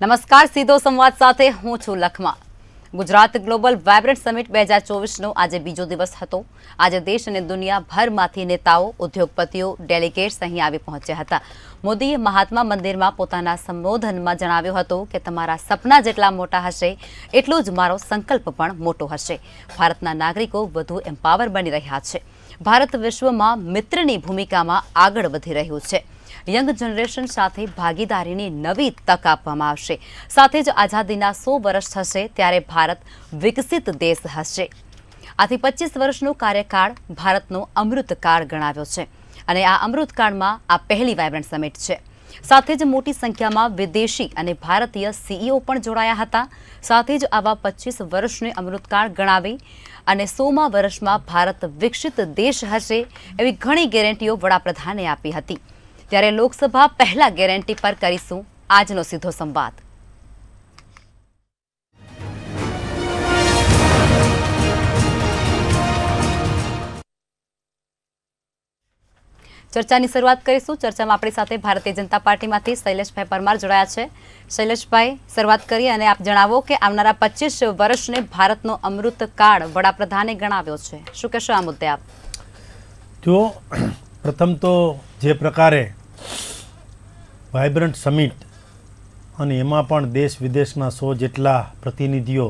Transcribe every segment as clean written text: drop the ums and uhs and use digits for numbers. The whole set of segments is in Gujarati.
નમસ્કાર, સીધો સંવાદ સાથે હું છું લખમા। ગુજરાત ગ્લોબલ વાઇબ્રન્ટ સમિટ 2024નો આજે બીજો દિવસ હતો। આજે દેશ અને દુનિયાભરમાંથી નેતાઓ, ઉદ્યોગપતિઓ, ડેલિગેટ્સ અહીં આવી પહોંચ્યા હતા। મોદીએ મહાત્મા મંદિરમાં પોતાના સંબોધનમાં જણાવ્યું હતું કે તમારા સપના જેટલા મોટા હશે એટલો જ મારો સંકલ્પ પણ મોટો હશે। ભારતના નાગરિકો વધુ એમ્પાવર બની રહ્યા છે। ભારત વિશ્વમાં મિત્રની ભૂમિકામાં આગળ વધી રહ્યું છે। યંગ જનરેશન સાથે ભાગીદારીની નવી તક આપવામાં આવશે। સાથે જ આઝાદીના 100 વર્ષ થશે ત્યારે ભારત વિકસિત દેશ હશે। આથી 25 વર્ષનો કાર્યકાળ ભારતનો અમૃતકાળ ગણાવ્યો છે અને આ અમૃતકાળમાં આ પહેલી વાઇબ્રન્ટ સમિટ છે। સાથે જ મોટી સંખ્યામાં વિદેશી અને ભારતીય સીઈઓ પણ જોડાયા હતા। સાથે જ આવા 25 વર્ષને અમૃતકાળ ગણાવી અને 100મા વર્ષમાં ભારત વિકસિત દેશ હશે એવી ઘણી ગેરંટીઓ વડાપ્રધાને આપી હતી। ત્યારે લોકસભા પહેલા ગેરંટી પર કરીશું આજનો સીધો સંવાદ। ચર્ચાની શરૂઆત કરીશું। ચર્ચામાં આપણી સાથે ભારતીય જનતા પાર્ટીમાંથી શૈલેષભાઈ પરમાર જોડાયા છે। શૈલેષભાઈ, શરૂઆત કરીએ અને આપ જણાવો કે આવનારા 25 વર્ષને ભારતનો અમૃતકાળ વડાપ્રધાને ગણાવ્યો છે। શું કહેશો આ મુદ્દે આપ? જો પ્રથમ તો જે પ્રકારે વાઇબ્રન્ટ સમિટ અને એમાં પણ દેશ વિદેશના 100 જેટલા પ્રતિનિધિઓ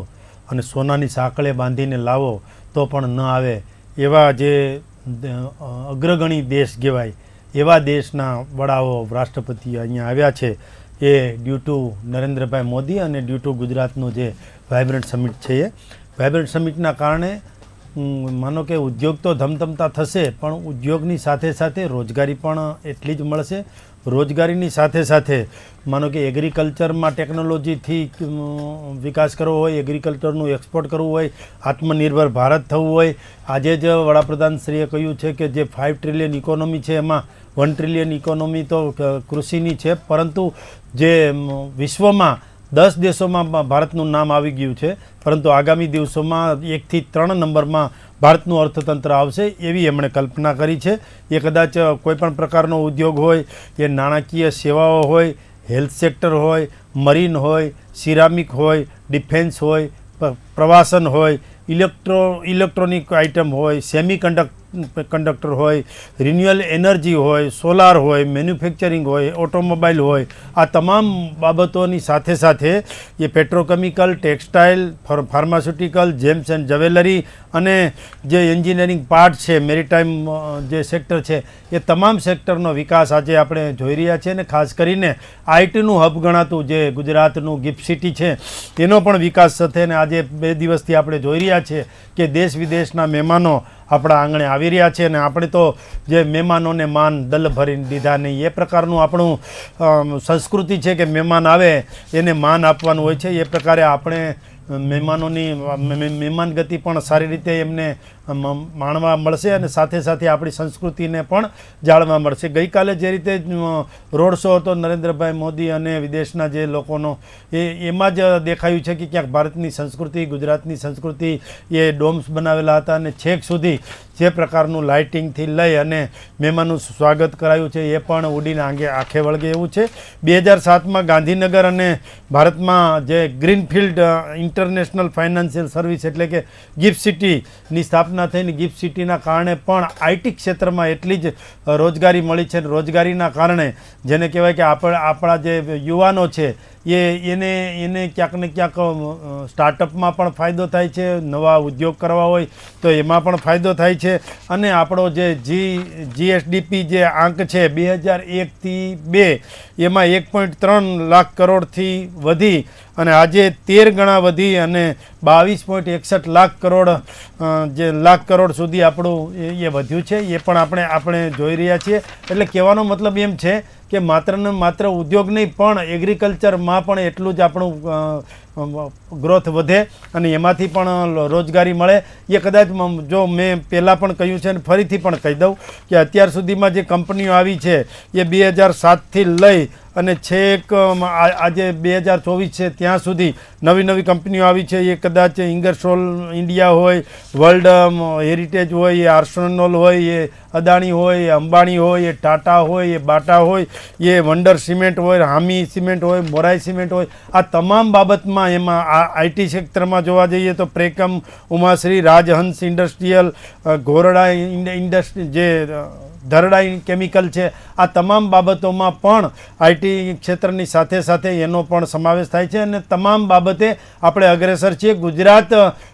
અને સોનાની સાંકળે બાંધીને લાવો તો પણ ન આવે એવા જે અગ્રગણી દેશ કહેવાય એવા દેશના વડાઓ, રાષ્ટ્રપતિઓ અહીંયા આવ્યા છે। એ ડ્યુ ટુ નરેન્દ્રભાઈ મોદી અને ડ્યુ ટુ ગુજરાતનું જે વાઇબ્રન્ટ સમિટ છે એ વાઇબ્રન્ટ સમિટના કારણે માનો કે ઉદ્યોગ તો ધમધમતા થશે પણ ઉદ્યોગની સાથે સાથે રોજગારી પણ એટલી જ મળશે। રોજગારીની સાથે સાથે માનો કે એગ્રીકલ્ચરમાં ટેકનોલોજીથી વિકાસ કરવો હોય, એગ્રીકલ્ચરનું એક્સપોર્ટ કરવું હોય, આત્મનિર્ભર ભારત થવું હોય। આજે જ વડાપ્રધાનશ્રીએ કહ્યું છે કે જે 5 ટ્રિલિયન ઇકોનોમી છે એમાં 1 ટ્રિલિયન ઇકોનોમી તો કૃષિની છે, પરંતુ જે વિશ્વમાં 10 દેશોમાં ભારતનું નામ આવી ગયું છે, પરંતુ આગામી દિવસોમાં 1 થી 3 નંબરમાં ભારતનું અર્થતંત્ર આવશે એવી એમણે કલ્પના કરી છે। એ કદાચ કોઈપણ પ્રકારનો ઉદ્યોગ હોય, એ નાણાકીય સેવાઓ હોય, હેલ્થ સેક્ટર હોય, મરીન હોય, સિરામિક હોય, ડિફેન્સ હોય, પ્રવાસન હોય, ઇલેક્ટ્રોનિક આઇટમ હોય, સેમિકન્ડક્ટર હોય, રિન્યુઅલ એનર્જી હોય, સોલાર હોય, મેન્યુફેક્ચરિંગ હોય, ઓટોમોબાઈલ હોય, આ તમામ બાબતોની સાથે સાથે એ petrochemical, textile, pharmaceutical, gems and jewellery અને જે એન્જિનિયરિંગ પાર્ટ છે, મેરીટાઈમ જે સેક્ટર છે એ તમામ સેક્ટરનો વિકાસ આજે આપણે જોઈ રહ્યા છીએ। અને ખાસ કરીને આઈટીનું હબ ગણાતું જે ગુજરાતનું ગિફ્ટ સિટી છે એનો પણ વિકાસ થશે। અને આજે 2 દિવસથી આપણે જોઈ રહ્યા છીએ કે દેશ વિદેશના મહેમાનો આપણા આંગણે આવી રહ્યા છે અને આપણે તો જે મહેમાનોને માન દલ ભરીને દીધા નહીં એ પ્રકારનું આપણું સંસ્કૃતિ છે કે મહેમાન આવે એને માન આપવાનું હોય છે। એ પ્રકારે આપણે મહેમાનોની મહેમાન ગતિ પણ સારી રીતે એમને માણવા મળશે અને સાથે સાથે આપણી સંસ્કૃતિને પણ જાળવા મળશે। ગઈકાલે જે રીતે રોડ શો હતો નરેન્દ્રભાઈ મોદી અને વિદેશના જે લોકોનો એમાં જ દેખાયું છે કે ક્યાંક ભારતની સંસ્કૃતિ, ગુજરાતની સંસ્કૃતિ એ ડોમ્સ બનાવેલા હતા અને છેક સુધી જે પ્રકારનું લાઇટિંગથી લઈ અને મહેમાનનું સ્વાગત કરાયું છે એ પણ ઉડીને આંખે વળગે એવું છે। 2007માં ગાંધીનગર અને ભારતમાં જે ગ્રીનફિલ્ડ ઇન્ટરનેશનલ ફાઇનાન્શિયલ સર્વિસ એટલે કે ગિફ્ટ સિટીની સ્થાપના થઈને ગિફ્ટ સિટીના કારણે પણ આઈટી ક્ષેત્રમાં એટલી જ રોજગારી મળી છે। રોજગારીના કારણે જેને કહેવાય કે આપણા જે યુવાનો છે એને ક્યાંક ને ક્યાંક સ્ટાર્ટઅપમાં પણ ફાયદો થાય છે, નવા ઉદ્યોગ કરવા હોય તો એમાં પણ ફાયદો થાય છે। અને આપણો જે જીએસડીપી જે આંક છે 2001 થી 2 એમાં 1.3 લાખ કરોડથી વધી અને આજે 13 ગણા વધી અને 22.61 લાખ કરોડ સુધી આપણું એ વધ્યું છે। એ પણ આપણે જોઈ રહ્યા છીએ। એટલે કહેવાનો મતલબ એમ છે કે માત્ર ને માત્ર ઉદ્યોગ નહીં પણ એગ્રીકલ્ચરમાં પણ એટલું જ આપણું ગ્રોથ વધે અને એમાંથી પણ રોજગારી મળે। એ કદાચ જો મેં પહેલાં પણ કહ્યું છે અને ફરીથી પણ કહી દઉં કે અત્યાર સુધીમાં જે કંપનીઓ આવી છે એ 2007થી લઈ અને છેક આજે 2024 છે ત્યાં સુધી નવી નવી કંપનીઓ આવી છે. એ કદાચ ઇંગરસોલ ઇન્ડિયા હોય, વર્લ્ડ હેરિટેજ હોય, એ આર્સેનોલ હોય, એ અદાણી હોય, એ અંબાણી હોય, એ ટાટા હોય, એ બાટા હોય, એ વંડર સિમેન્ટ હોય, હામી સિમેન્ટ હોય, મોરાઈ સિમેન્ટ હોય, આ તમામ બાબતમાં એમાં આઈટી ક્ષેત્રમાં જોવા જઈએ તો પ્રેકમ, ઉમાશ્રી, રાજહંસ ઇન્ડસ્ટ્રીયલ, ઘોરડા ઇન્ડસ્ટ્રી, જે ધરડા કેમિકલ છે, આ તમામ બાબતોમાં પણ આઈટી ક્ષેત્રની સાથે સાથે એનો પણ સમાવેશ થાય છે. અને તમામ બાબતે આપણે અગ્રેસર છીએ. ગુજરાત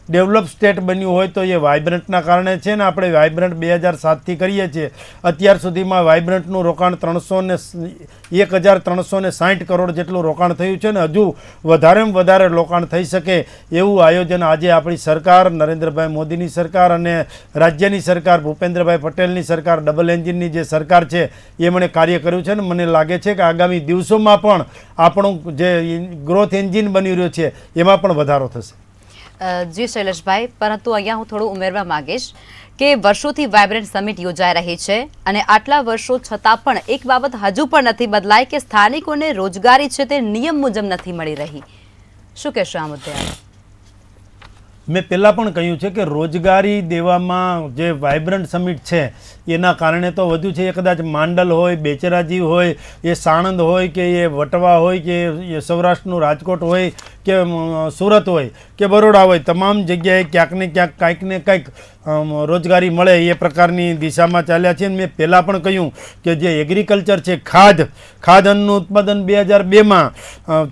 ડેવલપ સ્ટેટ બન્યું હોય તો એ વાઇબ્રન્ટના કારણે છે ને. આપણે વાઇબ્રન્ટ 2007થી કરીએ છીએ. અત્યાર સુધીમાં વાઇબ્રન્ટનું રોકાણ 1360 કરોડ જેટલું રોકાણ થયું છે ને હજુ વધારેમાં વધારે રોકાણ થઈ શકે એવું આયોજન આજે આપણી સરકાર, નરેન્દ્રભાઈ મોદીની સરકાર અને રાજ્યની સરકાર, ભૂપેન્દ્રભાઈ પટેલની સરકાર, ડબલ એન્જિનની જે સરકાર છે એમણે કાર્ય કર્યું છે. ને મને લાગે છે કે આગામી દિવસોમાં પણ આપણું જે ગ્રોથ એન્જિન બની રહ્યો છે એમાં પણ વધારો થશે. જી શૈલેષભાઈ, પરંતુ અહીંયા હું થોડું ઉમેરવા માંગીશ કે વર્ષોથી વાઇબ્રન્ટ સમિટ યોજાઈ રહી છે અને આટલા વર્ષો છતાં પણ એક બાબત હજુ પણ નથી બદલાઈ કે સ્થાનિકોને રોજગારી છે તે નિયમ મુજબ નથી મળી રહી. શું કહેશો આ મુદ્દે? મેં પહેલાં પણ કહ્યું છે કે રોજગારી દેવામાં જે વાઇબ્રન્ટ સમિટ છે એના કારણે તો વધુ છે. એ કદાચ માંડલ હોય, બેચરાજી હોય, એ સાણંદ હોય, કે એ વટવા હોય, કે એ સૌરાષ્ટ્રનું રાજકોટ હોય, કે સુરત હોય, કે બરોડા હોય, તમામ જગ્યાએ ક્યાંક ને ક્યાંક કંઈક ને કંઈક રોજગારી મળે એ પ્રકારની દિશામાં ચાલ્યા છે. મેં પહેલાં પણ કહ્યું કે જે એગ્રીકલ્ચર છે, ખાદ્યાન્નનું ઉત્પાદન 2002માં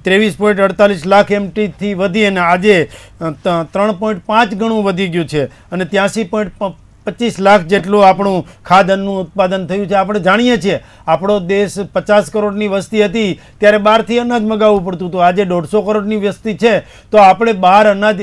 23.48 લાખ MTથી વધી અને આજે 3.5 ગણું વધી ગયું છે અને 83.25 લાખ જેટલું આપણું ખાદ્યાન્નનું ઉત્પાદન થયું છે. આપણે જાણીએ છીએ આપણો દેશ 50 કરોડની વસ્તી હતી ત્યારે બહારથી અનાજ મગાવવું પડતું હતું. આજે 150 કરોડની વસ્તી છે તો આપણે બહાર અનાજ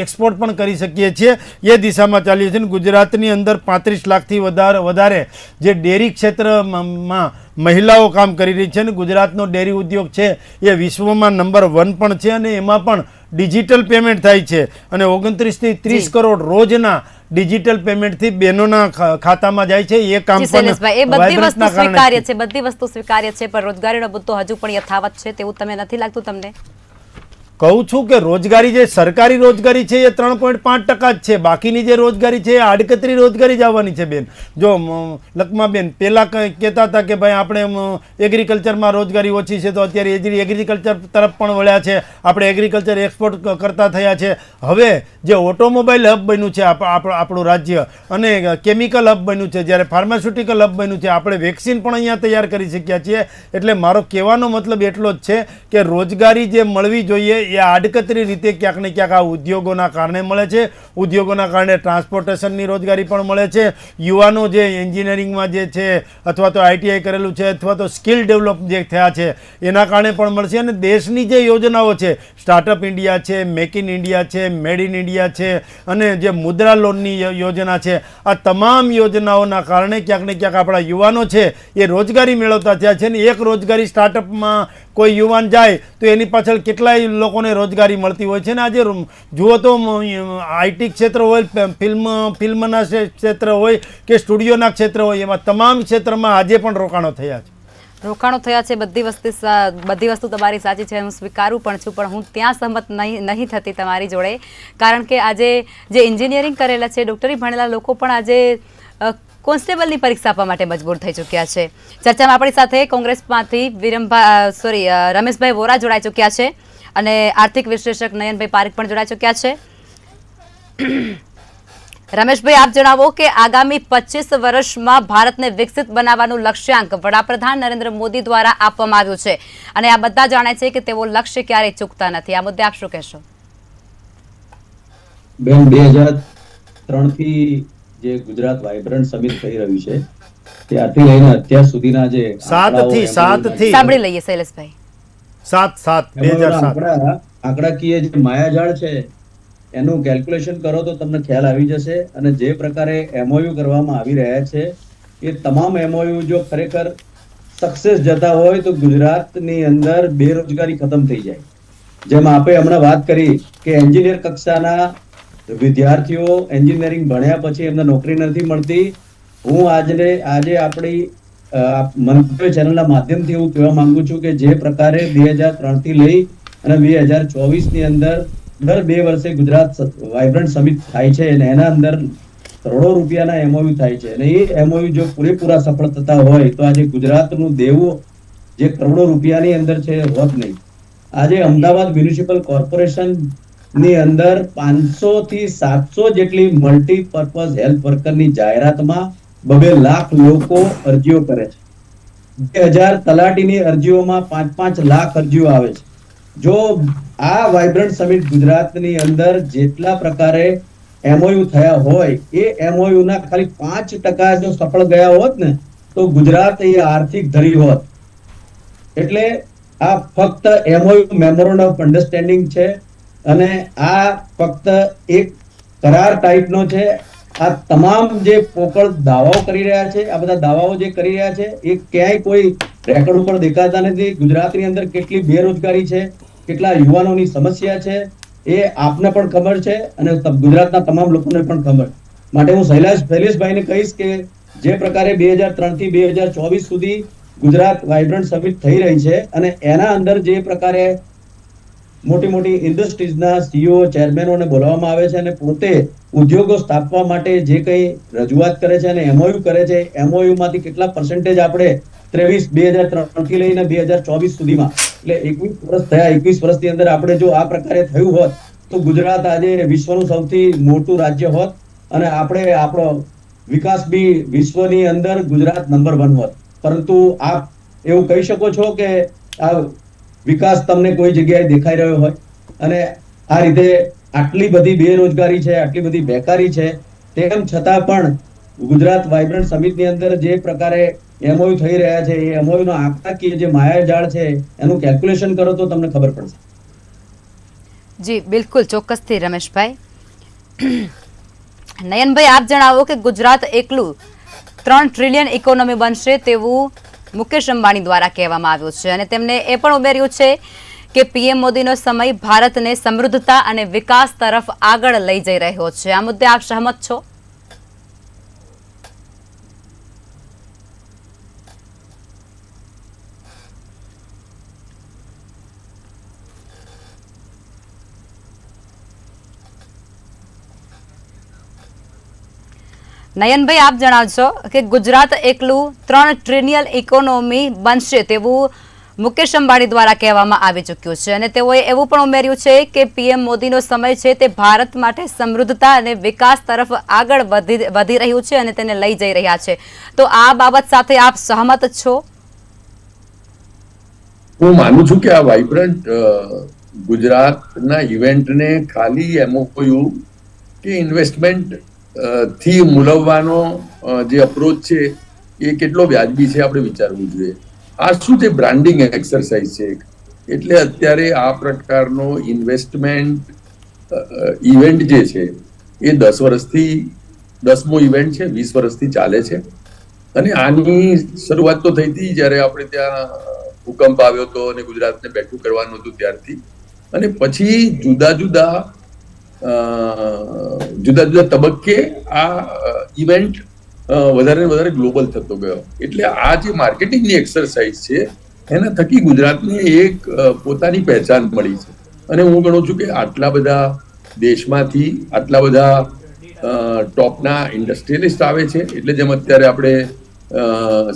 એક્સપોર્ટ પણ કરી શકીએ છીએ. એ દિશામાં ચાલીએ છીએ. ગુજરાતની અંદર 35 લાખથી વધારે જે ડેરી ક્ષેત્રમાં મહિલાઓ કામ કરી રહી છે. અને ગુજરાતનો ડેરી ઉદ્યોગ છે એ વિશ્વમાં નંબર 1 પણ છે અને એમાં પણ ડિજિટલ પેમેન્ટ થાય છે અને 29 થી 30 કરોડ રોજના ડિજિટલ પેમેન્ટથી બહેનોના ખાતામાં જાય છે. એ કામ પણ એ બધી વસ્તુ સ્વીકાર્ય છે, બધી વસ્તુ સ્વીકાર્ય છે, પણ રોજગારીનો મુદ્દો હજુ પણ યથાવત છે તેવું તમે નથી લાગતું તમને? કહું છું કે રોજગારી જે સરકારી રોજગારી છે એ 3.5% જ છે. બાકીની જે રોજગારી છે એ આડકતરી રોજગારી જ આવવાની છે બેન. જો લકમાબેન પહેલાં કહેતા હતા કે ભાઈ આપણે એગ્રીકલ્ચરમાં રોજગારી ઓછી છે તો અત્યારે એગ્રીકલ્ચર તરફ પણ વળ્યા છે. આપણે એગ્રીકલ્ચર એક્સપોર્ટ કરતા થયા છે. હવે જે ઓટોમોબાઈલ હબ બન્યું છે આપણું રાજ્ય અને કેમિકલ હબ બન્યું છે, જ્યારે ફાર્માસ્યુટિકલ હબ બન્યું છે, આપણે વેક્સિન પણ અહીંયા તૈયાર કરી શક્યા છીએ. એટલે મારો કહેવાનો મતલબ એટલો જ છે કે રોજગારી જે મળવી જોઈએ એ આડકતરી રીતે ક્યાંક ને ક્યાંક આ ઉદ્યોગોના કારણે મળે છે. ઉદ્યોગોના કારણે ટ્રાન્સપોર્ટેશનની રોજગારી પણ મળે છે. યુવાનો જે એન્જિનિયરિંગમાં જે છે અથવા તો ITI કરેલું છે અથવા તો સ્કિલ ડેવલપ જે થયા છે એના કારણે પણ મળશે. અને દેશની જે યોજનાઓ છે, સ્ટાર્ટઅપ ઇન્ડિયા છે, મેક ઇન ઇન્ડિયા છે, મેડ ઇન ઇન્ડિયા છે અને જે મુદ્રા લોનની યોજના છે, આ તમામ યોજનાઓના કારણે ક્યાંક ને ક્યાંક આપણા યુવાનો છે એ રોજગારી મેળવતા થયા છે. અને એક રોજગારી સ્ટાર્ટઅપમાં કોઈ યુવાન જાય તો એની પાછળ કેટલાય લોકોને રોજગારી મળતી હોય છે. ને આજે જુઓ તો IT ક્ષેત્ર હોય, ફિલ્મના ક્ષેત્ર હોય કે સ્ટુડિયોના ક્ષેત્ર હોય, એમાં તમામ ક્ષેત્રમાં આજે પણ રોકાણો થયા છે. બધી વસ્તુ તમારી સાચી છે, હું સ્વીકારું પણ છું, પણ હું ત્યાં સહમત નહીં થતી તમારી જોડે. કારણ કે આજે જે એન્જિનિયરિંગ કરેલા છે, ડોક્ટરી ભણેલા લોકો પણ આજે કોન્સ્ટેબલની પરીક્ષા આપવા માટે મજબૂર થઈ ચૂક્યા છે. ચર્ચામાં આપણી સાથે કોંગ્રેસમાંથી રમેશભાઈ વોરા જોડાઈ ચૂક્યા છે અને આર્થિક વિશ્લેષક નયનભાઈ પારેખ પણ જોડાઈ ચૂક્યા છે. રમેશભાઈ, આપ જણાવો કે આગામી 25 વર્ષમાં ભારતને વિકસિત બનાવવાનું લક્ષ્યાંક વડાપ્રધાન નરેન્દ્ર મોદી દ્વારા આપવામાં આવ્યું છે અને આ બધા જાણે છે કે તેઓ લક્ષ્ય ક્યારેય ચૂકતા નથી. આ મુદ્દે આપ શું કહેશો? બેન, 2003 થી જે ગુજરાત વાઇબ્રન્ટ સમિટ થઈ રહ્યું છે ત્યારથી લઈને અત્યાર સુધીના જે 7 થી સાંભળી લઈએ શૈલેષભાઈ. 2007 આંકડાકીય જે માયાજાળ છે એનું કેલ્ક્યુલેશન કરો તો તમને ખ્યાલ આવી જશે. અને જે પ્રકારે MOU કરવામાં આવી રહ્યા છે એ તમામ MOU જો ખરેખર સક્સેસ જતા હોય તો ગુજરાતની અંદર બેરોજગારી ખતમ થઈ જાય. જેમ આપે હમણાં વાત કરી કે એન્જિનિયર કક્ષાના વિદ્યાર્થીઓ એન્જિનિયરિંગ ભણ્યા પછી એમને નોકરી નથી મળતી. હું આજે આપણી મંતવ્ય ચેનલના માધ્યમથી હું કહેવા માંગુ છું કે જે પ્રકારે 2003 થી લઈ અને 2024 ની અંદર દર 2 વર્ષે ગુજરાત વાઇબ્રન્ટ સમિટ થાય છે અને એના અંદર કરોડો રૂપિયાના એમઓયુ થાય છે અને એ એમઓયુ જો પૂરેપૂરા સફળ થતા હોય તો આજે ગુજરાતનું દેવું જે કરોડો રૂપિયાની અંદર છે હોત નહીં. આજે અમદાવાદ મ્યુનિસિપલ કોર્પોરેશન ની અંદર 500 થી 700 જેટલી મલ્ટીપર્પઝ હેલ્થ વર્કરની જાહેરાતમાં 2 લાખ લોકો અરજીઓ કરે છે. 2000 તલાટીની અરજીઓમાં 5-5 લાખ અરજીઓ આવે છે. જો આ વાઇબ્રન્ટ સમિટ ગુજરાતની અંદર જેટલા પ્રકારે એમઓયુ થયા હોય એ એમઓયુ ના ખાલી 5% જો સફળ ગયા હોત ને તો ગુજરાત એ આર્થિક ધરી હોત. એટલે આ ફક્ત એમઓયુ મેમોરેન્ડમ ઓફ અન્ડરસ્ટેન્ડિંગ છે અને આ ફક્ત એક કરાર ટાઈપનો છે. આ તમામ જે પોકળ દાવાઓ કરી રહ્યા છે, આ બધા દાવાઓ જે કરી રહ્યા છે એ ક્યાંય કોઈ રેકોર્ડ ઉપર દેખાતા નથી. ગુજરાતની અંદર કેટલી બેરોજગારી છે, કેટલા યુવાનોની સમસ્યા છે એ આપને પણ ખબર છે અને ગુજરાતના તમામ લોકોને પણ ખબર. માટે હું શૈલેષભાઈને કહીશ કે જે પ્રકારે 2003 થી 2024 સુધી ગુજરાત વાઇબ્રન્ટ સમિટ થઈ રહી છે અને એના અંદર જે પ્રકારે મોટી મોટી ઇન્ડસ્ટ્રીઝના સીઈઓ ચેરમેનોને બોલાવવામાં આવે છે અને પોતે ઉદ્યોગો સ્થાપવા માટે જે કંઈ રજૂઆત કરે છે અને એમઓયુ કરે છે, એમઓયુ માંથી કેટલા પર્સન્ટેજ આપણે 2003 થી લઈને 2024 સુધીમાં એટલે 21 વર્ષ થયા. 21 વર્ષની અંદર આપણે જો આ પ્રકારે થયું હોત તો ગુજરાત આજે વિશ્વનું સૌથી મોટું રાજ્ય હોત અને આપણે આપણો વિકાસ બી વિશ્વની અંદર ગુજરાત નંબર 1 હોત. પરંતુ આપ એવું કહી શકો છો કે આ વિકાસ તમને કોઈ જગ્યાએ દેખાઈ રહ્યો હોય અને આ રીતે આટલી બધી બેરોજગારી છે, આટલી બધી બેકારી છે, તેમ છતાં પણ ગુજરાત વાઇબ્રન્ટ સમિટની અંદર જે પ્રકારે એમઓયુ થઈ રહ્યા છે એ એમઓયુનો આંકડાકીય જે માયાજાળ છે એનું કેલ્ક્યુલેશન કરો તો તમને ખબર પડશે. જી બિલકુલ, ચોક્કસથી રમેશભાઈ. નયનભાઈ, આપ જણાવો કે ગુજરાત એકલું 3 ટ્રિલિયન ઇકોનોમી બનશે તેવું મુકેશ અંબાણી દ્વારા કહેવામાં આવ્યું છે અને તેમને એ પણ ઉમેર્યું છે કે પીએમ મોદીનો સમય ભારતને સમૃદ્ધતા અને વિકાસ તરફ આગળ લઈ જઈ રહ્યો છે. આ મુદ્દે આપ સહમત છો? નયનભાઈ, આપ જણાવશો કે ગુજરાત એકલું 3 ટ્રિલિયન ઇકોનોમી બનશે તેવું મુકેશ અંબાણી દ્વારા કહેવામાં આવી ચૂક્યું છે અને તેઓએ એવું પણ ઉમેર્યું છે કે પીએમ મોદીનો સમય છે તે ભારત માટે સમૃદ્ધતા અને વિકાસ તરફ આગળ વધી રહ્યું છે અને તેને લઈ જઈ રહ્યા છે. તો આ બાબત સાથે આપ સહમત છો? હું માનું છું કે આ વાઇબ્રન્ટ ગુજરાતના ઇવેન્ટને ખાલી એમઓયુ કે ઇન્વેસ્ટમેન્ટ થી મૂલવવાનો જે અપ્રોચ છે એ કેટલો વ્યાજબી છે આપણે વિચારવું જોઈએ. આ શું છે? બ્રાન્ડિંગ એક્સરસાઇઝ છે. એટલે અત્યારે આ પ્રકારનો ઇન્વેસ્ટમેન્ટ ઇવેન્ટ જે છે એ 10 વર્ષથી 10મો ઇવેન્ટ છે, 20 વર્ષથી ચાલે છે અને આની શરૂઆત તો થઈ હતી જ્યારે આપણે ત્યાં ભૂકંપ આવ્યો હતો અને ગુજરાતને બેઠું કરવાનું હતું ત્યારથી, અને પછી જુદા જુદા તબક્કે આ ઇવેન્ટ વધારે ને વધારે ગ્લોબલ થતો ગયો. એટલે આ જે માર્કેટિંગની એક્સરસાઇઝ છે એના થકી ગુજરાતને એક પોતાની પહેચાન મળી છે અને હું ગણું છું કે આટલા બધા દેશમાંથી આટલા બધા ટોપના ઇન્ડસ્ટ્રીયલિસ્ટ આવે છે. એટલે જેમ અત્યારે આપણે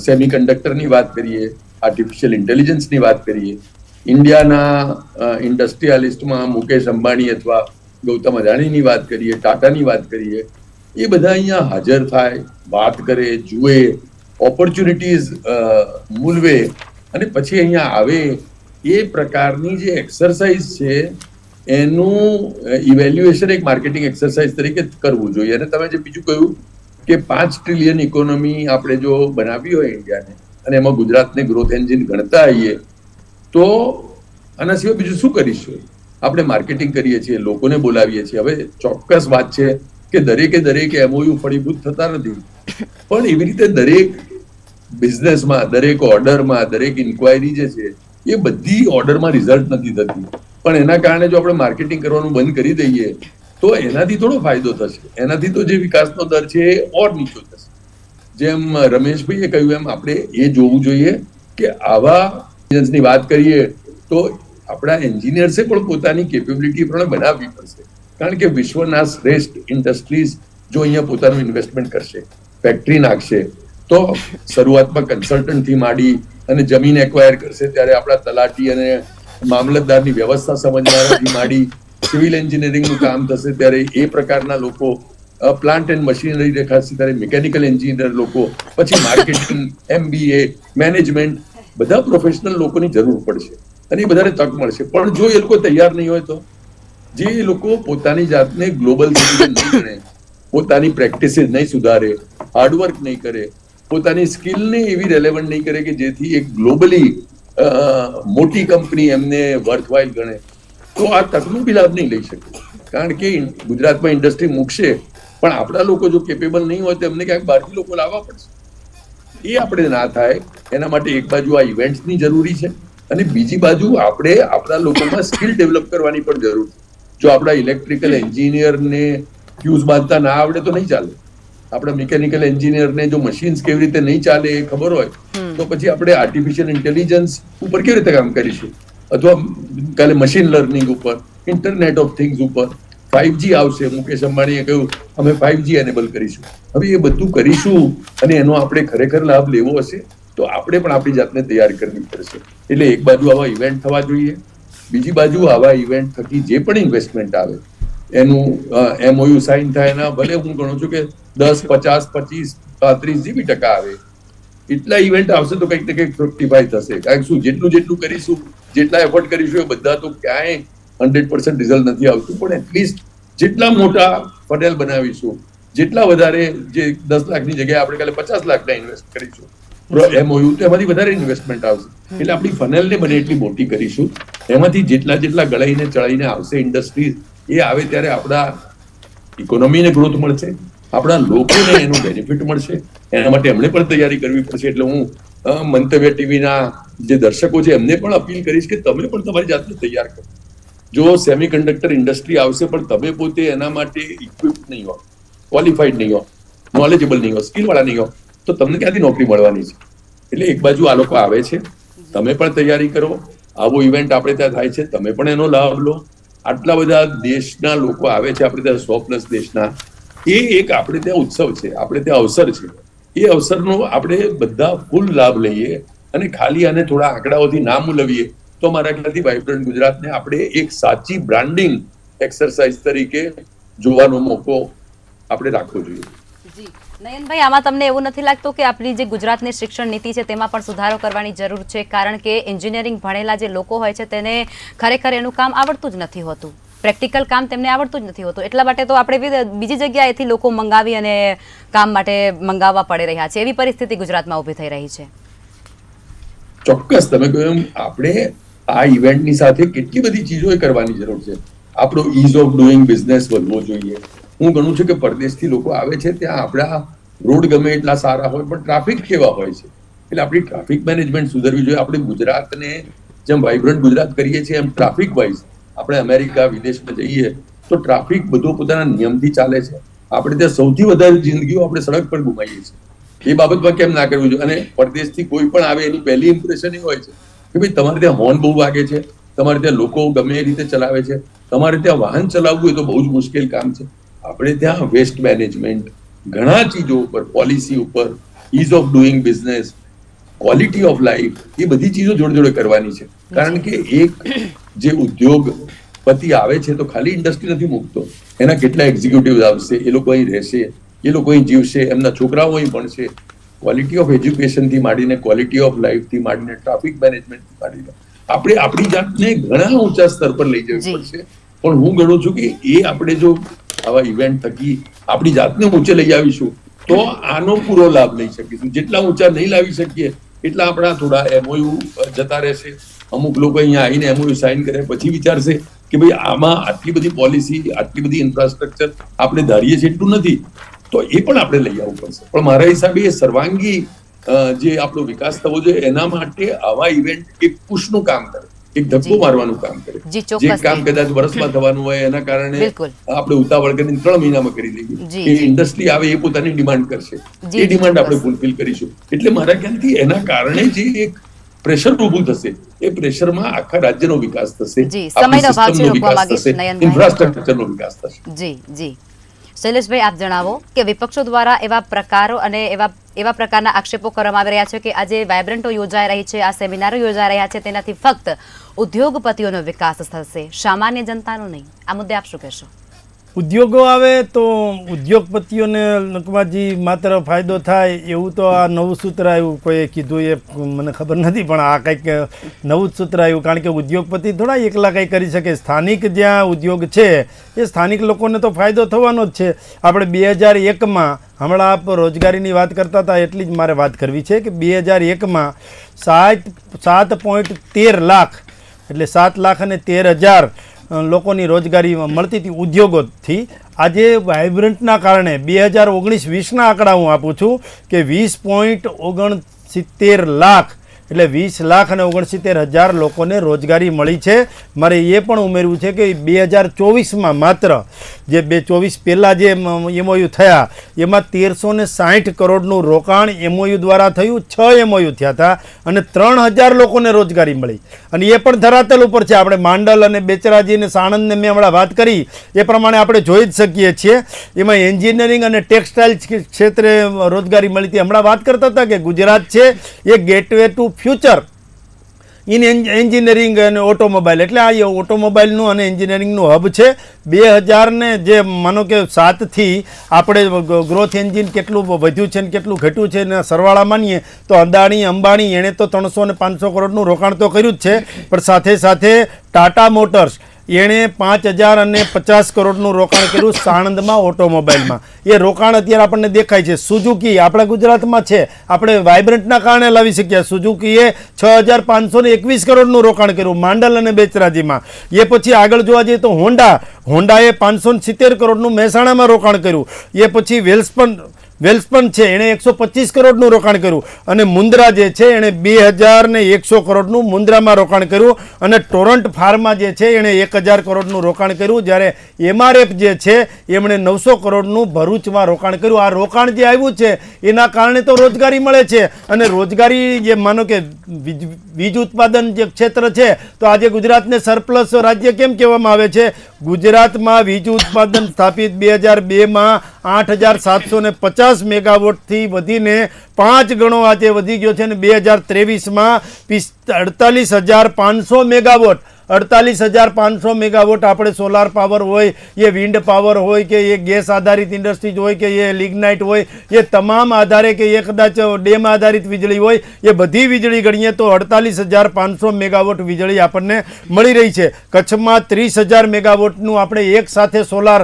સેમિકન્ડક્ટરની વાત કરીએ, આર્ટિફિશિયલ ઇન્ટેલિજન્સની વાત કરીએ, ઇન્ડિયાના ઇન્ડસ્ટ્રીયલિસ્ટમાં મુકેશ અંબાણી અથવા ગૌતમ અદાણીની વાત કરીએ, ટાટાની વાત કરીએ, એ બધા અહીંયા હાજર થાય, વાત કરે, જુએ, ઓપોર્ચ્યુનિટીઝ મૂલવે અને પછી અહીંયા આવે. એ પ્રકારની જે એક્સરસાઇઝ છે એનું ઇવેલ્યુએશન એક માર્કેટિંગ એક્સરસાઇઝ તરીકે કરવું જોઈએ. અને તમે જે બીજું કહ્યું કે 5 ટ્રિલિયન ઇકોનોમી આપણે જો બનાવી હોય ઇન્ડિયાને અને એમાં ગુજરાતને ગ્રોથ એન્જિન ગણતા આવીએ તો આના સિવાય બીજું શું કરીશું? આપણે માર્કેટિંગ કરીએ છીએ, લોકોને બોલાવીએ છીએ. હવે ચોક્કસ વાત છે કે દરેક એમઓયુ ફળીભૂત થતા નથી, પણ એવી રીતે દરેક બિઝનેસમાં, દરેક ઓર્ડરમાં, દરેક ઇન્ક્વાયરી જે છે એ બધી ઓર્ડરમાં રિઝલ્ટ નથી થતી. પણ એના કારણે જો આપણે માર્કેટિંગ કરવાનું બંધ કરી દઈએ તો એનાથી થોડો ફાયદો થશે. એનાથી તો જે વિકાસનો દર છે એ ઓર નીચો થશે. જેમ રમેશભાઈએ કહ્યું એમ આપણે એ જોવું જોઈએ કે આવા ની વાત કરીએ તો આપણા એન્જિનિયર્સે પણ પોતાની કેપેબિલિટી પ્રમાણે બનાવવી પડશે, કારણ કે વિશ્વના શ્રેષ્ઠ ઇન્ડસ્ટ્રીઝ જો અહીંયા પોતાનું ઇન્વેસ્ટમેન્ટ કરશે, ફેક્ટરી નાખશે, તો શરૂઆતમાં કન્સલ્ટન્ટથી માંડી અને જમીન એક્વાયર કરશે ત્યારે આપણા તલાટી અને મામલતદારની વ્યવસ્થા સમજવાથી માંડી સિવિલ એન્જિનિયરિંગનું કામ થશે ત્યારે એ પ્રકારના લોકો, પ્લાન્ટ એન્ડ મશીનરી દેખાશે ત્યારે મિકેનિકલ એન્જિનિયર લોકો, પછી માર્કેટિંગ, MBA, મેનેજમેન્ટ, બધા પ્રોફેશનલ લોકોની જરૂર પડશે અને એ બધાને તક મળશે. પણ જો એ લોકો તૈયાર નહીં હોય તો, જે લોકો પોતાની જાતને ગ્લોબલ સિટીઝન નહીં ગણે, પોતાની પ્રેક્ટિસીસ નહીં સુધારે, હાર્ડવર્ક નહીં કરે, પોતાની સ્કિલને એવી રેલેવન્ટ નહીં કરે કે જેથી એક ગ્લોબલી મોટી કંપની એમને વર્થવાઇલ ગણે, તો આ તકનો બી લાભ નહીં લઈ શકે. કારણ કે ગુજરાતમાં ઇન્ડસ્ટ્રી મૂકશે પણ આપણા લોકો જો કેપેબલ નહીં હોય તો એમને ક્યાંક બહારથી લોકો લાવવા પડશે. એ આપણે ના થાય એના માટે એક બાજુ આ ઇવેન્ટ્સની જરૂરી છે અને બીજી બાજુ આપણે આપણા લોકોમાં સ્કિલ ડેવલપ કરવાની પણ જરૂર છે. જો આપણા ઇલેક્ટ્રિકલ એન્જિનિયરને ફ્યુઝ બાંધતા ના આવડે તો નહીં ચાલે. આપણા મિકેનિકલ એન્જિનિયરને જો મશીન્સ કેવી રીતે નહીં ચાલે એ ખબર હોય તો પછી આપણે આર્ટિફિશિયલ ઇન્ટેલિજન્સ ઉપર કેવી રીતે કામ કરીશું, અથવા કાલે મશીન લર્નિંગ ઉપર, ઇન્ટરનેટ ઓફ થિંગ્સ ઉપર, 5G આવશે. મુકેશ અંબાણીએ કહ્યું અમે 5G એનેબલ કરીશું. હવે એ બધું કરીશું અને એનો આપણે ખરેખર લાભ લેવો હશે તો આપણે પણ આપણી જાતને તૈયાર કરવી પડશે. એટલે એક બાજુ આવા ઇવેન્ટ થવા જોઈએ, બીજી બાજુ આવા ઇવેન્ટ થકી જે પણ ઇન્વેસ્ટમેન્ટ આવે એનું MOU સાઇન થાય, એના ભલે હું ગણું છું કે 10, 50, 25, 35 જે બી ટકા આવે એટલા ઇવેન્ટ આવશે તો કંઈક ને કંઈક ફ્રુક્ટિફાય થશે. કારણ કે શું જેટલું કરીશું, જેટલા એફર્ટ કરીશું એ બધા તો ક્યાંય 100% રિઝલ્ટ નથી આવતું, પણ એટલીસ્ટ જેટલા મોટા ફનેલ બનાવીશું, જેટલા વધારે, જે 10 લાખની જગ્યાએ આપણે કાલે 50 લાખના ઇન્વેસ્ટ કરીશું MOU તો એમાંથી વધારે ઇન્વેસ્ટમેન્ટ આવશે. એટલે આપણી ફનેલને બને એટલી મોટી કરીશું, એમાંથી જેટલા ગળાઈને ચડાઈને આવશે ઇન્ડસ્ટ્રીઝ, એ આવે ત્યારે આપણા ઇકોનોમીને ગ્રોથ મળશે, આપણા લોકોને એનું બેનિફિટ મળશે. એના માટે એમણે પણ તૈયારી કરવી પડશે. એટલે હું મંતવ્ય ટીવીના જે દર્શકો છે એમને પણ અપીલ કરીશ કે તમે પણ તમારી જાતને તૈયાર કરો. જો સેમિકન્ડક્ટર ઇન્ડસ્ટ્રી આવશે પણ તમે પોતે એના માટે ઇક્વિપ્ડ નહીં હો, ક્વોલિફાઈડ નહીં હો, નોલેજેબલ નહીં હો, સ્કિલ વાળા નહીં હો, તો તમને ક્યાંથી નોકરી મળવાની છે? એટલે એક બાજુ આ લોકો આવે છે, તમે પણ તૈયારી કરો. આવો ઇવેન્ટ આપણે ત્યાં થાય છે, તમે પણ એનો લાભ લો. આટલા બધા દેશના લોકો આવે છે આપણે ત્યાં, 100+ દેશના. એ એક આપણે ત્યાં ઉત્સવ છે, આપણે ત્યાં અવસર છે. એ અવસરનો આપણે બધા ફૂલ લાભ લઈએ અને ખાલી આને થોડા આંકડાઓથી ના મૂલવીએ તો મારા ખ્યાલથી વાઇબ્રન્ટ ગુજરાતને આપણે એક સાચી બ્રાન્ડિંગ એક્સરસાઇઝ તરીકે જોવાનો મોકો આપણે રાખવો જોઈએ. જી નયનભાઈ, આમાં તમને એવું નથી લાગતું કે આપણી જે ગુજરાતની શિક્ષણ નીતિ છે તેમાં પણ સુધારો કરવાની જરૂર છે? કારણ કે એન્જિનિયરિંગ ભણેલા જે લોકો હોય છે તેને ખરેખર એનું કામ આવડતું જ નથી હોતું, પ્રેક્ટિકલ કામ તેમને આવડતું જ નથી હોતું. એટલા માટે તો આપણે બીજી જગ્યાએથી લોકો મંગાવી અને કામ માટે મંગાવવા પડી રહ્યા છે. એવી પરિસ્થિતિ ગુજરાતમાં ઊભી થઈ રહી છે. ચોક્કસ, તમે કહ્યું એમ આપણે આ ઇવેન્ટની સાથે કેટલી બધી ચીજો કરવાની જરૂર છે. આપણો ઇઝ ઓફ ડુઈંગ બિઝનેસ વધવો જોઈએ. હું ગણું છું કે પરદેશથી લોકો આવે છે ત્યાં આપણા રોડ ગમે એટલા સારા હોય પણ ટ્રાફિક કેવા હોય છે, એટલે આપણી ટ્રાફિક મેનેજમેન્ટ સુધરવી જોઈએ. આપણે ગુજરાતને જેમ વાઇબ્રન્ટ ગુજરાત કરીએ છીએ એમ ટ્રાફિક વાઇઝ આપણે અમેરિકા, વિદેશમાં જઈએ તો ટ્રાફિક બધો પોતાના નિયમથી ચાલે છે. આપણે ત્યાં સૌથી વધારે જિંદગીઓ આપણે સડક પર ગુમાવીએ છીએ. એ બાબતમાં કેમ ના કરવું જોઈએ? અને પરદેશથી કોઈ પણ આવે એની પહેલી ઇમ્પ્રેશન એ હોય છે કે ભાઈ તમારે ત્યાં હોર્ન બહુ વાગે છે, તમારે ત્યાં લોકો ગમે એ રીતે ચલાવે છે, તમારે ત્યાં વાહન ચલાવવું એ તો બહુ જ મુશ્કેલ કામ છે. આપણે ત્યાં વેસ્ટ મેનેજમેન્ટ, ઘણા ચીજો ઉપર, પોલિસી ઉપર, ease of doing business, quality of life, એ બધી ચીજો જોડે જોડે કરવાની છે. કારણ કે એક જે ઉદ્યોગપતિ આવે છે તો ખાલી ઇન્ડસ્ટ્રી નથી મૂકતો, એના કેટલા એક્ઝિક્યુટિવ આવશે, એ લોકો અહીં રહેશે, એ લોકો અહીં જીવશે, એમના છોકરાઓ અહીં ભણશે. ક્વોલિટી ઓફ એજ્યુકેશનથી માંડીને ક્વોલિટી ઓફ લાઈફથી માંડીને ટ્રાફિક મેનેજમેન્ટથી માંડીને આપણે આપણી જાતને ઘણા ઊંચા સ્તર પર લઈ જવી પડશે. પણ હું ગણું છું કે એ આપણે જો આવા ઇવેન્ટ થકી આપણી જાતને ઊંચે લઈ આવીશું તો આનો પૂરો લાભ લઈ શકીશું. જેટલા ઊંચા નહીં લાવી શકીએ એટલા આપણા થોડા MOU જતા રહેશે. અમુક લોકો અહીંયા આવીને MOU સાઇન કરે પછી વિચારશે કે ભાઈ આમાં આટલી બધી પોલિસી, આટલી બધી ઇન્ફ્રાસ્ટ્રક્ચર આપણે ધારીએ છીએ એટલું નથી, તો એ પણ આપણે લઈ આવવું પડશે. પણ મારા હિસાબે એ સર્વાંગી જે આપણો વિકાસ થવો જોઈએ એના માટે આવા ઇવેન્ટ એક પુશનું કામ કરે. એક ધક્કો મારવાનું કામ કરે. જી, ચોક્કસ. જે કામ કદાચ વર્ષમાં થવાનું હોય એના કારણે બિલકુલ. આપણે ઉતાવળ કરીને 3 મહિનામાં કરી જી, દઈએ. એ ઇન્ડસ્ટ્રી આવે એ પોતાની ડિમાન્ડ કરશે, જી, એ ડિમાન્ડ આપણે ચોક્કસ. ફૂલફિલ કરીશું. એટલે મારા ખ્યાલથી એના કારણે જે એક પ્રેશર ઊભું થશે એ પ્રેશરમાં આખા રાજ્યનો વિકાસ થશે, જી, આપણી સમયનો ભાવ છે, સિસ્ટમનો રોકવા વિકાસ માંગીશ થશે, નયનભાઈ. ઇન્ફ્રાસ્ટ્રક્ચરનો વિકાસ થશે. જી જી શૈલેષભાઈ, આપ જણાવો કે વિપક્ષો દ્વારા એવા પ્રકારો અને એવા પ્રકારના આક્ષેપો કરવામાં આવી રહ્યા છે કે આજે વાઇબ્રન્ટો યોજાઈ રહી છે, આ સેમિનારો યોજાઈ રહ્યા છે, તેનાથી ફક્ત ઉદ્યોગપતિઓનો વિકાસ થશે, સામાન્ય જનતાનો નહીં. આ મુદ્દે આપ શું કહેશો? ઉદ્યોગો આવે તો ઉદ્યોગપતિઓને નકવાજી માત્ર ફાયદો થાય એવું તો આ નવું સૂત્ર આવ્યું, કોઈએ કીધું એ મને ખબર નથી, પણ આ કંઈક નવું જ સૂત્ર આવ્યું. કારણ કે ઉદ્યોગપતિ થોડા એકલા કંઈ કરી શકે. સ્થાનિક જ્યાં ઉદ્યોગ છે એ સ્થાનિક લોકોને તો ફાયદો થવાનો જ છે. આપણે 2001માં હમણાં આપ રોજગારીની વાત કરતા હતા એટલી જ મારે વાત કરવી છે કે 2001માં 7.13 લાખ એટલે 7,13,000 લોકોની રોજગારી મળતી હતી ઉદ્યોગોથી. આજે વાઇબ્રન્ટના કારણે 2019-20ના આંકડા હું આપું છું કે 20.69 લાખ એટલે 20,69,000 લોકોને રોજગારી મળી છે. મારે એ પણ ઉમેરવું છે કે 2024માં માત્ર જે 2024 પહેલાં જે એમઓયુ થયા એમાં 1360 કરોડનું રોકાણ એમઓયુ દ્વારા થયું. 6 એમઓયુ થયા હતા અને 3,000 લોકોને રોજગારી મળી. અને એ પણ ધરાતલ ઉપર છે. આપણે માંડલ અને બેચરાજી અને સાણંદને મેં હમણાં વાત કરી એ પ્રમાણે આપણે જોઈ જ શકીએ છીએ. એમાં એન્જિનિયરિંગ અને ટેક્સટાઇલ ક્ષેત્રે રોજગારી મળી હતી. હમણાં વાત કરતા હતા કે ગુજરાત છે એ gateway to future in engineering અને ઓટોમોબાઈલ એટલે આ ઓટોમોબાઈલનું અને એન્જિનિયરિંગનું હબ છે. 2000 ને જે માનો કે 7થી આપણે ગ્રોથ એન્જિન કેટલું વધ્યું છે ને કેટલું ઘટ્યું છે ને સરવાળા માનીએ તો અદાણી અંબાણી એણે તો 300 ને 500 કરોડનું રોકાણ તો કર્યું જ છે, પણ સાથે સાથે ટાટા મોટર્સ એણે 5,050 કરોડનું રોકાણ કર્યું સાણંદમાં ઓટોમોબાઈલમાં. એ રોકાણ અત્યારે આપણને દેખાય છે. સુઝુકી આપણા ગુજરાતમાં છે, આપણે વાઇબ્રન્ટના કારણે લાવી શક્યા. સુઝુકીએ 6,521 કરોડનું રોકાણ કર્યું માંડલ અને બેચરાજીમાં. એ પછી આગળ જોવા જઈએ તો હોન્ડાએ 570 કરોડનું મહેસાણામાં રોકાણ કર્યું. એ પછી વેલ્સપન છે એણે 125 કરોડનું રોકાણ કર્યું અને મુન્દ્રા જે છે એણે 2,100 કરોડનું મુન્દ્રામાં રોકાણ કર્યું અને ટોરન્ટ ફાર્મા જે છે એણે 1,000 કરોડનું રોકાણ કર્યું. જ્યારે MRF જે છે એમણે 900 કરોડનું ભરૂચમાં રોકાણ કર્યું. આ રોકાણ જે આવ્યું છે એના કારણે તો રોજગારી મળે છે. અને રોજગારી જે માનો કે વીજ ઉત્પાદન જે ક્ષેત્ર છે તો આજે ગુજરાતને સરપ્લસ રાજ્ય કેમ કહેવામાં આવે છે? ગુજરાતમાં વીજ ઉત્પાદન સ્થાપિત 2002માં 8,750 મેગાવોટથી વધીને 5 ગણો આજે વધી ગયો છે અને 2023માં 48,500 મેગાવોટ 48,500 મેગાવોટ આપણે સોલાર પાવર હોય, એ વિન્ડ પાવર હોય કે એ ગેસ આધારિત ઇન્ડસ્ટ્રીઝ હોય કે એ લિગ્નાઇટ હોય, એ તમામ આધારે કે એ કદાચ ડેમ આધારિત વીજળી હોય, એ બધી વીજળી ગણીએ તો 48,500 મેગાવોટ વીજળી આપણને મળી રહી છે. કચ્છમાં 30,000 મેગાવોટનું આપણે એક સાથે સોલાર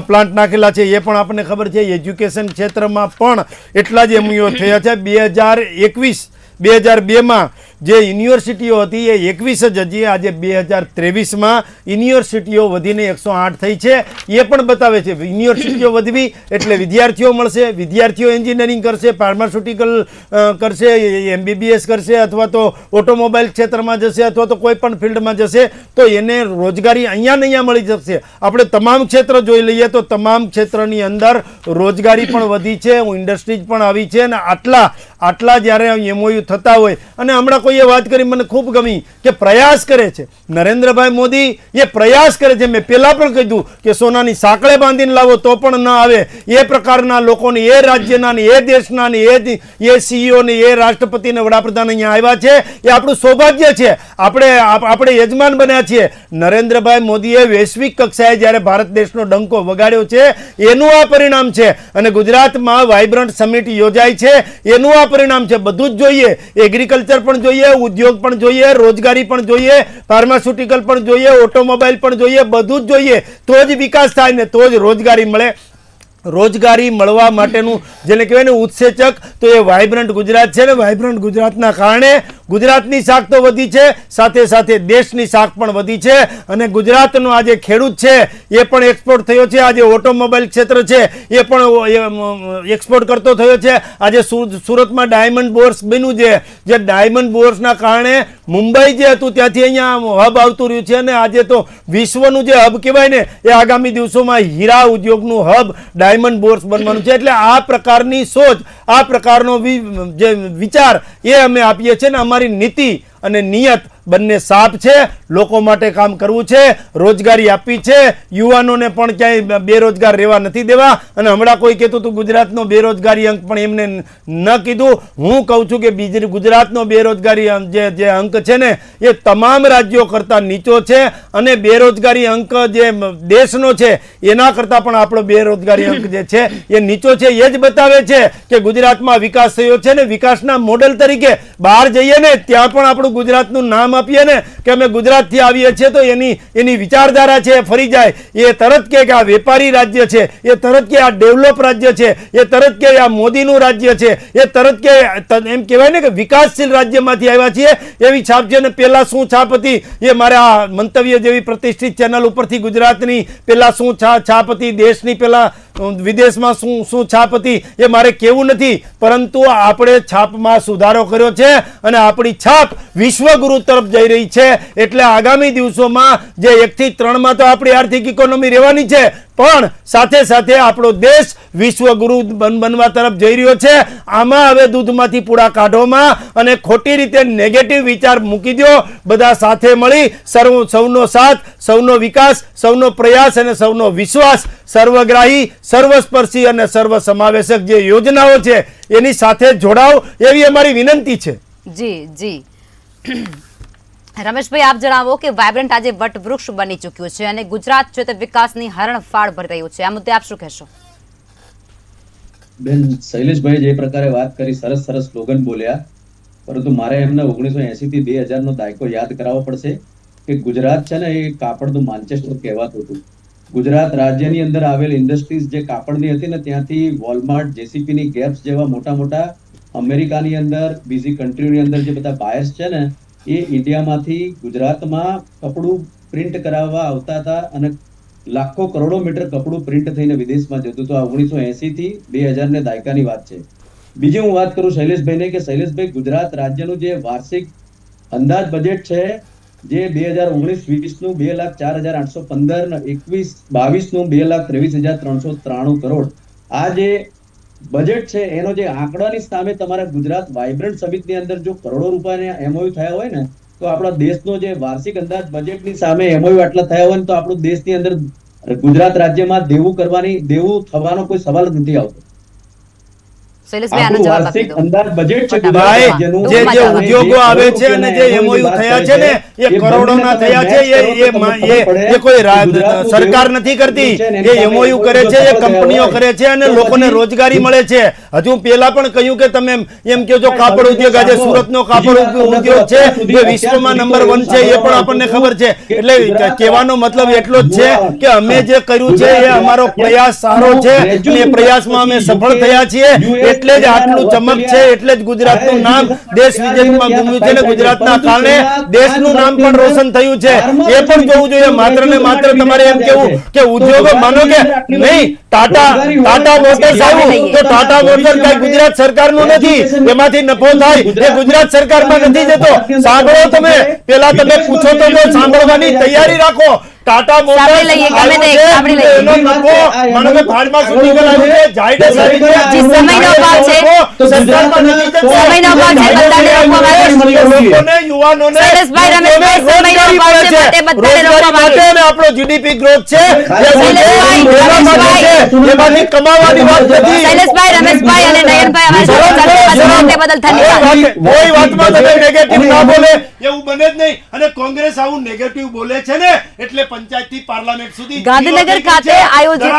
પ્લાન્ટ નાખેલા છે, એ પણ આપણને ખબર છે. એજ્યુકેશન ક્ષેત્રમાં પણ એટલા જ એમઓયુ થયા છે. 2002માં જે યુનિવર્સિટીઓ હતી એ 21 જ હતી. આજે 2023માં યુનિવર્સિટીઓ વધીને 108 થઈ છે. એ પણ બતાવે છે યુનિવર્સિટીઓ વધવી એટલે વિદ્યાર્થીઓ મળશે, વિદ્યાર્થીઓ એન્જિનિયરિંગ કરશે, ફાર્માસ્યુટિકલ કરશે, MBBS કરશે અથવા તો ઓટોમોબાઈલ ક્ષેત્રમાં જશે અથવા તો કોઈ પણ ફિલ્ડમાં જશે તો એને રોજગારી અહીંયા ને અહીંયા મળી જશે. આપણે તમામ ક્ષેત્ર જોઈ લઈએ તો તમામ ક્ષેત્રની અંદર રોજગારી પણ વધી છે, ઇન્ડસ્ટ્રીઝ પણ આવી છે. અને આટલા જ્યારે એમઓયુ થતા હોય અને હમણાં કોઈએ વાત કરી મને ખૂબ ગમી કે પ્રયાસ કરે છે નરેન્દ્રભાઈ મોદી, એ પ્રયાસ કરે છે. મેં પહેલાં પણ કીધું કે સોનાની સાંકળે બાંધીને લાવો તો પણ ન આવે એ પ્રકારના લોકોને, એ રાજ્યના ને એ દેશના ને એ CEO ને એ રાષ્ટ્રપતિ ને વડાપ્રધાન અહીંયા આવ્યા છે. એ આપણું સૌભાગ્ય છે. આપણે યજમાન બન્યા છીએ. નરેન્દ્રભાઈ મોદીએ વૈશ્વિક કક્ષાએ જ્યારે ભારત દેશનો ડંકો વગાડ્યો છે એનું આ પરિણામ છે. અને ગુજરાતમાં વાઇબ્રન્ટ સમિટ યોજાય છે એનું આ પરિણામ છે. બધું જ જોઈએ, એગ્રીકલ્ચર પણ જોઈએ, ઉદ્યોગ પણ જોઈએ, રોજગારી પણ જોઈએ, ફાર્માસ્યુટિકલ પણ જોઈએ, ઓટોમોબાઈલ પણ જોઈએ, બધું જ જોઈએ. તો જ વિકાસ થાય ને તો જ રોજગારી મળે. રોજગારી મળવા માટેનું જેને કહેવાય ને ઉત્સેચક તો એ વાઇબ્રન્ટ ગુજરાત છે ને વાઇબ્રન્ટ ગુજરાતના કારણે ગુજરાતની શાખ તો વધી છે, સાથે સાથે દેશની શાખ પણ વધી છે અને ગુજરાતનો આજે ખેડૂત છે એ પણ એક્સપોર્ટ થયો છે. આજે ઓટોમોબાઈલ ક્ષેત્ર છે એ પણ એક્સપોર્ટ કરતો થયો છે. આજે સુરતમાં ડાયમંડ બોર્સ બન્યું છે, જે ડાયમંડ બોર્સના કારણે મુંબઈ જે હતું ત્યાંથી અહીંયા હબ આવતું રહ્યું છે અને આજે તો વિશ્વનું જે હબ કહેવાય ને એ આગામી દિવસોમાં હીરા ઉદ્યોગનું હબ ડાયમંડ બોર્સ બનવાનું છે. એટલે આ પ્રકારની સોચ, આ પ્રકારનો જે વિચાર એ અમે આપીએ છીએ ને અમારી નીતિ અને નિયત બંને સાફ છે. લોકો માટે કામ કરવું છે, રોજગારી આપવી છે, યુવાનોને પણ ક્યાંય બેરોજગાર રહેવા નથી દેવા. અને હમણાં કોઈ કહેતું હતું ગુજરાતનો બેરોજગારી અંક, પણ એમને ન કીધું. હું કહું છું કે ગુજરાતનો બેરોજગારી જે અંક છે ને એ તમામ રાજ્યો કરતાં નીચો છે અને બેરોજગારી અંક જે દેશનો છે એના કરતાં પણ આપણો બેરોજગારી અંક જે છે એ નીચો છે. એ જ બતાવે છે કે ગુજરાતમાં વિકાસ થયો છે ને વિકાસના મોડેલ તરીકે બહાર જઈએ ને ત્યાં પણ આપણું ગુજરાતનું નામ આપીએ ને કે અમે ગુજરાતથી આવીએ છીએ તો એની વિચારધારા છે ફરી જાય. એ તરત કે આ વેપારી રાજ્ય છે, એ તરત કે આ ડેવલપ રાજ્ય છે, એ તરત કે આ મોદીનું રાજ્ય છે, એ તરત કે એમ કહેવાય ને કે વિકાસશીલ રાજ્યમાંથી આવ્યા છીએ એવી છાપ છે. અને પહેલા શું છાપ હતી એ મારે આ મંતવ્ય જેવી પ્રતિષ્ઠિત ચેનલ ઉપરથી ગુજરાતની પહેલા શું છાપ હતી, દેશની પહેલા વિદેશમાં શું છાપ હતી એ મારે કહેવું નથી, પરંતુ આપણે છાપમાં સુધારો કર્યો છે અને આપણી છાપ વિશ્વગુરુ તરફ જઈ રહી છે. એટલે આગામી દિવસોમાં જે 1 થી 3 તો આપણી આર્થિક ઇકોનોમી રહેવાની છે, પણ સાથે સાથે આપણો દેશ વિશ્વગુરુ બનવા તરફ જઈ રહ્યો છે. આમાં હવે દૂધમાંથી પૂડા કાઢોમાં અને ખોટી રીતે નેગેટિવ વિચાર મૂકી દો. બધા સાથે મળી સૌનો સાથ, સૌનો વિકાસ, સૌનો પ્રયાસ અને સૌનો વિશ્વાસ, સર્વગ્રાહી, સર્વસ્પર્શી અને સર્વસમાવેશક જે યોજનાઓ છે એની સાથે જોડાવ એવી અમારી વિનંતી છે. જી જી રમેશભાઈ, આપ જણાવો કે વાયબ્રન્ટ આજે વટવૃક્ષ બની ચૂક્યું છે અને ગુજરાત છે તે વિકાસની હરણફાળ ભરી રહ્યું છે. આ મુદ્દે આપ શું કહેશો? બેન, શૈલેષભાઈ જે પ્રકારે વાત કરી, સરસ સ્લોગન બોલ્યા, પરંતુ મારે એમને 1980 થી 2000 નો દાયકો યાદ કરાવવો પડશે કે ગુજરાત છે ને એ કાપડનું માન્ચેસ્ટર કહેવાતું હતું. ગુજરાત રાજ્યની અંદર આવેલ ઇન્ડસ્ટ્રીઝ જે કાપડની હતી ને ત્યાંથી વોલમાર્ટ, જેસીપી ની ગેપ્સ જેવા મોટા અમેરિકાની અંદર, બીજી કન્ટ્રીની અંદર જે બધા બાયર્સ છે ને એ ઇન્ડિયામાંથી ગુજરાતમાં કપડું પ્રિન્ટ કરાવવા આવતા હતા અને લાખો કરોડો મીટર કપડું પ્રિન્ટ થઈને વિદેશમાં જતું હતું. આ 1980 થી 2000 ને દાયકાની વાત છે. બીજી હું વાત કરું શૈલેષભાઈને કે શૈલેષભાઈ, ગુજરાત રાજ્યનું જે વાર્ષિક અંદાજ બજેટ છે જે 2019-20 નું 2,04,815 ને 21-22 નું 2,23,393 કરોડ, આ જે બજેટ છે એનો જે આંકડાની સામે તમારા ગુજરાત વાઇબ્રન્ટ સમિટની અંદર જો કરોડો રૂપિયાના એમઓયુ થયા હોય ને તો આપણા દેશનો જે વાર્ષિક અંદાજ બજેટની સામે એમઓયુ આટલા થયા હોય ને તો આપણું દેશની અંદર ગુજરાત રાજ્યમાં દેવું થવાનો કોઈ સવાલ જ નથી આવતો. અંદાજ બજેટ છે જે ઉદ્યોગો આવે છે અને જે એમઓયુ થયા છે ને એ કરોડોના થયા છે. એ કોઈ સરકાર નથી કરતી, એ એમઓયુ કરે છે, એ કંપનીઓ કરે છે અને લોકોને રોજગારી મળે છે. હજુ પેલા પણ કહ્યું કે તમે એમ કહો છો કાપડ ઉદ્યોગ, આજે સુરતનો કાપડ ઉદ્યોગ છે એ વિશ્વમાં નંબર 1 છે, એ પણ આપણને ખબર છે. એટલે કહેવાનો મતલબ એટલો જ છે કે અમે જે કર્યું છે એ અમારો પ્રયાસ સારો છે અને એ પ્રયાસમાં અમે સફળ થયા છીએ. એટલે જ આટલું ચમક છે, એટલે જ ગુજરાતનું નામ દેશ વિદેશમાં ગુમ્યું છે ને ગુજરાતના કારણે દેશનું નામ પણ રોશન થયું છે. એ પણ જોવું જોઈએ. માત્ર ને માત્ર તમારે એમ કેવું કે ઉદ્યોગો માનો કે નહીં, ટાટા મોટર્સ આવ્યું તો ટાટા મોટર્સ કઈ ગુજરાત સરકારનું નથી, એમાંથી નફો થાય એ ગુજરાત સરકારમાં નથી જતો. સાંભળો, તમે પેલા તમે પૂછો તો સાંભળવાની તૈયારી રાખો. ટાટા મોટર્સ એનો નફો માનો કે ફાર્માસ્યુટિકલ આવી છે, ઝાયડસ આવી છે, સમયનો અભાવ છે, સરકારમાં નથી જતો. સમયનો અભાવ છે, બધાને રોકવા લોકોને, યુવાનોને શૈલેષભાઈ, રમેશભાઈ, સમયનો અભાવ છે, બધાને રોકવા માંગે અને આપણો જીડીપી ગ્રોથ છે શૈલેષભાઈ, કમાવાની વાત નથી. શૈલેષભાઈ, રમેશભાઈ અને નયનભાઈ અમારી સાથે જોડાયા તે બદલ ધન્યવાદ. કોઈ વાતમાં તમે નેગેટિવ ના બોલે એવું બને જ નહીં. અને કોંગ્રેસ આવું નેગેટિવ બોલે છે ને એટલે પંચાયત થી પાર્લામેન્ટ સુધી ગાંધીનગર ખાતે આયોજિત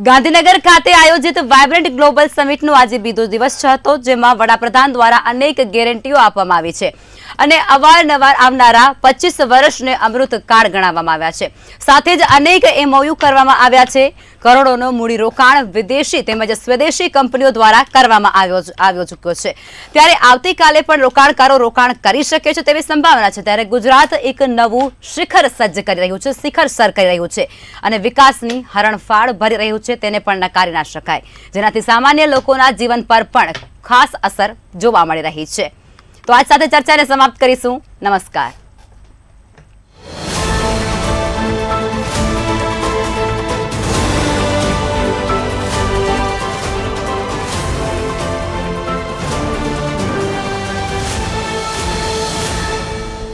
ગાંધીનગર ખાતે આયોજિત વાયબ્રન્ટ ગ્લોબલ સમિટનો આજે બીજો દિવસ હતો, જેમાં વડાપ્રધાન દ્વારા અનેક ગેરંટીઓ આપવામાં આવી છે. અને અવારનવાર આવનારા 25 વર્ષને અમૃતકાળ ગણાવવામાં આવ્યા છે. સાથે જ અનેક MOU કરવામાં આવ્યા છે. કરોડોનો મૂડીરોકાણ વિદેશી તેમજ સ્વદેશી કંપનીઓ દ્વારા કરવામાં આવ્યો ચૂક્યો છે. ત્યારે આવતીકાલે પણ રોકાણકારો રોકાણ કરી શકે છે તેવી સંભાવના છે. ત્યારે ગુજરાત એક નવું શિખર સજ્જ કરી રહ્યું છે, શિખર સર કરી રહ્યું છે અને વિકાસની હરણફાળ ભરી રહ્યું છે. તેને પણ નકારી ના શકાય, જેનાથી સામાન્ય લોકોના જીવન પર પણ ખાસ અસર જોવા મળી રહી છે. તો આજ સાથે ચર્ચાને સમાપ્ત કરીશું. નમસ્કાર.